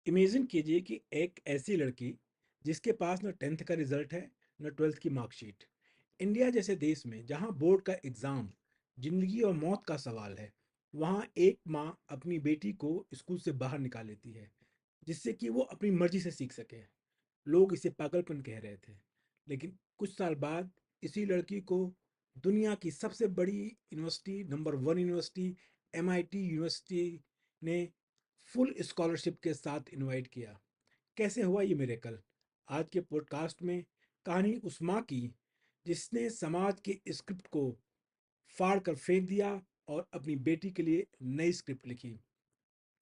Imagine कीजिए कि एक ऐसी लड़की जिसके पास न 10th का रिजल्ट है न 12th की मार्कशीट। इंडिया जैसे देश में जहां बोर्ड का एग्ज़ाम जिंदगी और मौत का सवाल है, वहां एक माँ अपनी बेटी को स्कूल से बाहर निकाल लेती है जिससे कि वो अपनी मर्जी से सीख सके। लोग इसे पागलपन कह रहे थे, लेकिन कुछ साल बाद इसी लड़की को दुनिया की सबसे बड़ी university, number one university, MIT university ने फुल स्कॉलरशिप के साथ इनवाइट किया। कैसे हुआ ये मिरेकल? आज के पॉडकास्ट में कहानी उस माँ की जिसने समाज के स्क्रिप्ट को फाड़ कर फेंक दिया और अपनी बेटी के लिए नई स्क्रिप्ट लिखी।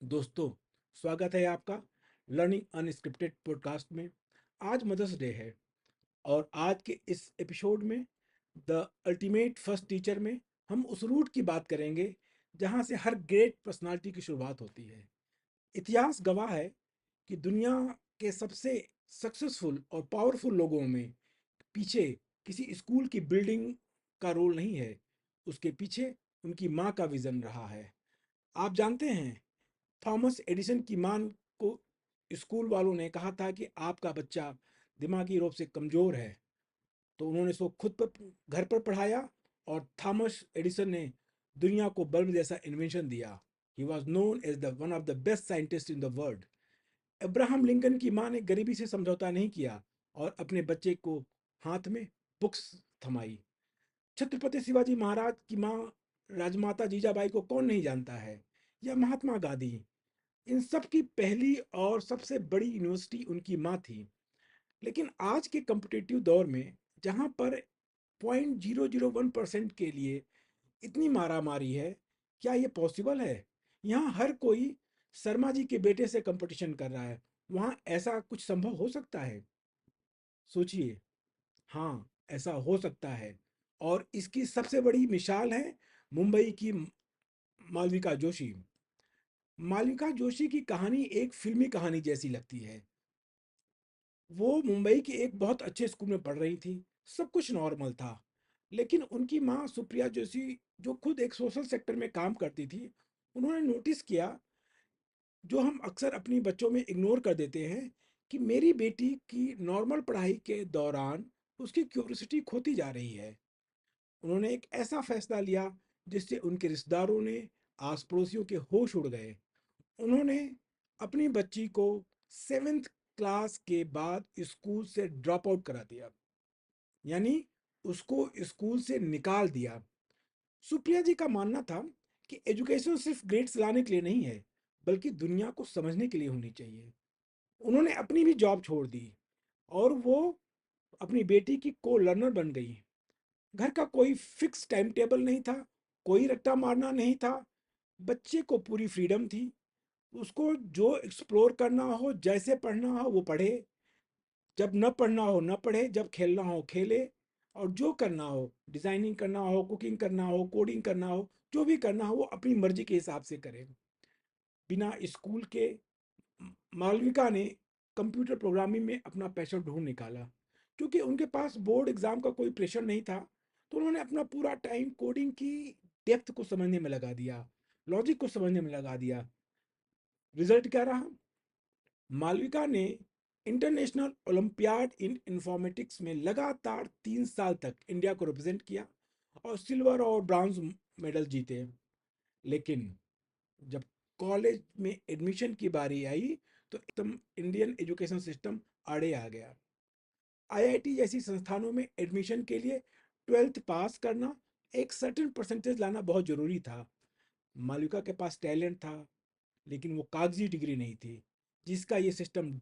दोस्तों, स्वागत है आपका लर्निंग अनस्क्रिप्टेड पॉडकास्ट में। आज मदर्स डे है और आज के इस एपिसोड में द अल्टीमेट फर्स्ट टीचर में हम उस रूट की बात करेंगे जहाँ से हर ग्रेट पर्सनालिटी की शुरुआत होती है। इतिहास गवाह है कि दुनिया के सबसे सक्सेसफुल और पावरफुल लोगों में पीछे किसी स्कूल की बिल्डिंग का रोल नहीं है, उसके पीछे उनकी माँ का विजन रहा है। आप जानते हैं, थॉमस एडिसन की माँ को स्कूल वालों ने कहा था कि आपका बच्चा दिमागी रूप से कमज़ोर है, तो उन्होंने इसको खुद पर घर पर पढ़ाया और थॉमस एडिसन ने दुनिया को बल्ब जैसा इन्वेंशन दिया। He was known as the one of the best scientist in the world. Abraham Lincoln की मां ने गरीबी से समझौता नहीं किया और अपने बच्चे को हाथ में बुक्स थमाई। छत्रपति शिवाजी महाराज की मां राजमाता जीजाबाई को कौन नहीं जानता है, या महात्मा गांधी। इन सब की पहली और सबसे बड़ी यूनिवर्सिटी उनकी मां थी। लेकिन आज के कम्पिटिटिव दौर में जहां पर 0.001% के लिए इतनी मारामारी है, क्या ये पॉसिबल है? यहाँ हर कोई शर्मा जी के बेटे से कंपटीशन कर रहा है। वहाँ ऐसा कुछ संभव हो सकता है? सोचिए। हाँ, ऐसा हो सकता है। और इसकी सबसे बड़ी मिसाल है मुंबई की मालविका जोशी। मालविका जोशी की कहानी एक फिल्मी कहानी जैसी लगती है। वो मुंबई के एक बहुत अच्छे स्कूल में पढ़ रही थी, सब कुछ नॉर्मल था। लेकिन उनकी माँ सुप्रिया जोशी, जो खुद एक सोशल सेक्टर में काम करती थी, उन्होंने नोटिस किया, जो हम अक्सर अपनी बच्चों में इग्नोर कर देते हैं, कि मेरी बेटी की नॉर्मल पढ़ाई के दौरान उसकी क्यूरियोसिटी खोती जा रही है। उन्होंने एक ऐसा फैसला लिया जिससे उनके रिश्तेदारों ने, आस पड़ोसियों के होश उड़ गए। उन्होंने अपनी बच्ची को 7th क्लास के बाद स्कूल से ड्रॉप आउट करा दिया, यानी उसको स्कूल से निकाल दिया। सुप्रिया जी का मानना था कि एजुकेशन सिर्फ ग्रेड्स लाने के लिए नहीं है, बल्कि दुनिया को समझने के लिए होनी चाहिए। उन्होंने अपनी भी जॉब छोड़ दी और वो अपनी बेटी की को लर्नर बन गई। घर का कोई फिक्स टाइम टेबल नहीं था, कोई रट्टा मारना नहीं था। बच्चे को पूरी फ्रीडम थी। उसको जो एक्सप्लोर करना हो, जैसे पढ़ना हो वो पढ़े, जब न पढ़ना हो न पढ़े, जब खेलना हो खेले, और जो करना हो, डिज़ाइनिंग करना हो, कुकिंग करना हो, कोडिंग करना हो, जो भी करना हो वो अपनी मर्जी के हिसाब से करे। बिना स्कूल के मालविका ने कंप्यूटर प्रोग्रामिंग में अपना पैशन ढूंढ निकाला। क्योंकि उनके पास बोर्ड एग्जाम का कोई प्रेशर नहीं था, तो उन्होंने अपना पूरा टाइम कोडिंग की डेप्थ को समझने में लगा दिया, लॉजिक को समझने में लगा दिया। रिजल्ट क्या रहा? मालविका ने इंटरनेशनल ओलंपियाड इन इंफॉर्मेटिक्स में लगातार 3 साल तक इंडिया को रिप्रेजेंट किया और सिल्वर और ब्रॉन्ज मेडल जीते। लेकिन जब कॉलेज में एडमिशन की बारी आई, तो एकदम इंडियन एजुकेशन सिस्टम आड़े आ गया। आईआईटी जैसी संस्थानों में एडमिशन के लिए 12th पास करना, एक सर्टेन परसेंटेज लाना बहुत ज़रूरी था। मालविका के पास टैलेंट था, लेकिन वो कागजी डिग्री नहीं थी जिसका ये सिस्टम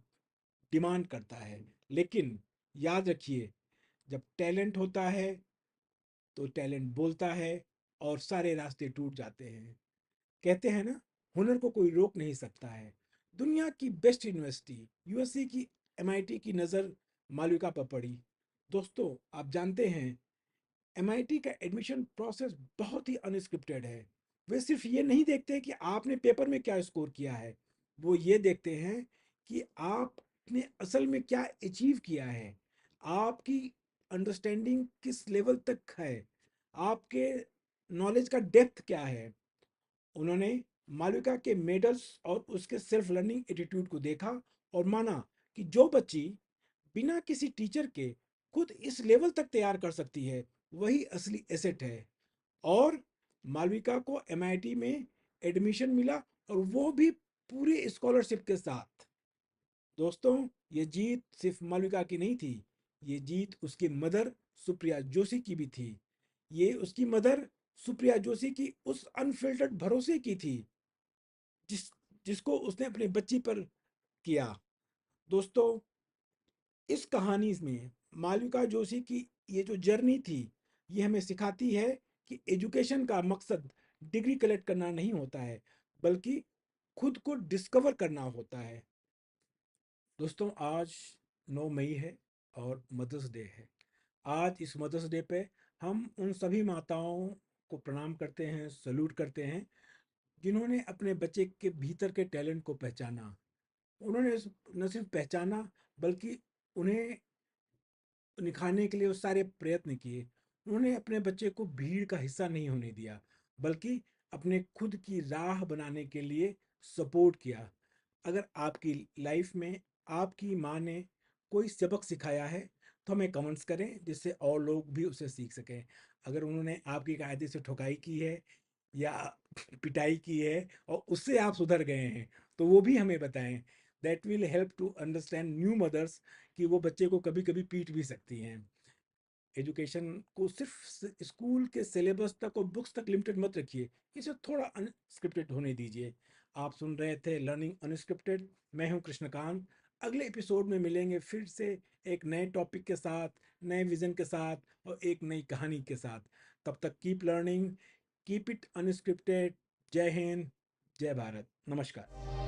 डिमांड करता है। लेकिन याद रखिए, जब टैलेंट होता है तो टैलेंट बोलता है और सारे रास्ते टूट जाते हैं। कहते हैं ना, हुनर को कोई रोक नहीं सकता है। दुनिया की बेस्ट यूनिवर्सिटी यूएससी की एमआईटी की नज़र मालविका पर पड़ी। दोस्तों, आप जानते हैं, एमआईटी का एडमिशन प्रोसेस बहुत ही अनस्क्रिप्टेड है। वे सिर्फ ये नहीं देखते कि आपने पेपर में क्या स्कोर किया है, वो ये देखते हैं कि आपने असल में क्या अचीव किया है, आपकी अंडरस्टैंडिंग किस लेवल तक है, आपके नॉलेज का डेप्थ क्या है। उन्होंने मालविका के मेडल्स और उसके सेल्फ लर्निंग एटीट्यूड को देखा और माना कि जो बच्ची बिना किसी टीचर के खुद इस लेवल तक तैयार कर सकती है, वही असली एसेट है। और मालविका को एमआईटी में एडमिशन मिला, और वो भी पूरी स्कॉलरशिप के साथ। दोस्तों, ये जीत सिर्फ मालविका की नहीं थी, ये जीत उसकी मदर सुप्रिया जोशी की भी थी। ये उसकी मदर सुप्रिया जोशी की उस अनफिल्टर्ड भरोसे की थी, जिस जिसको उसने अपने बच्ची पर किया। दोस्तों, इस कहानी में मालविका जोशी की ये जो जर्नी थी, ये हमें सिखाती है कि एजुकेशन का मकसद डिग्री कलेक्ट करना नहीं होता है, बल्कि खुद को डिस्कवर करना होता है। दोस्तों, आज 9 मई है और मदर्स डे है। आज इस मदर्स डे पे हम उन सभी माताओं को प्रणाम करते हैं, सल्यूट करते हैं, जिन्होंने अपने बच्चे के भीतर के टैलेंट को पहचाना। उन्होंने न सिर्फ पहचाना, बल्कि उन्हें निखारने के लिए वो सारे प्रयत्न किए। उन्होंने अपने बच्चे को भीड़ का हिस्सा नहीं होने दिया, बल्कि अपने खुद की राह बनाने के लिए सपोर्ट किया। अगर आपकी लाइफ में आपकी माँ ने कोई सबक सिखाया है, तो हमें कमेंट्स करें, जिससे और लोग भी उसे सीख सकें। अगर उन्होंने आपकी कायदे से ठुकाई की है या पिटाई की है और उससे आप सुधर गए हैं, तो वो भी हमें बताएं। That will help to understand new mothers कि वो बच्चे को कभी कभी पीट भी सकती हैं। एजुकेशन को सिर्फ स्कूल के सिलेबस तक और बुक्स तक लिमिटेड मत रखिए, इसे थोड़ा अनस्क्रिप्टेड होने दीजिए। आप सुन रहे थे लर्निंग अनस्क्रिप्टेड। मैं हूं कृष्णकांत। अगले एपिसोड में मिलेंगे फिर से एक नए टॉपिक के साथ, नए विजन के साथ और एक नई कहानी के साथ। तब तक keep learning, keep it unscripted. जय हिंद, जय भारत, नमस्कार।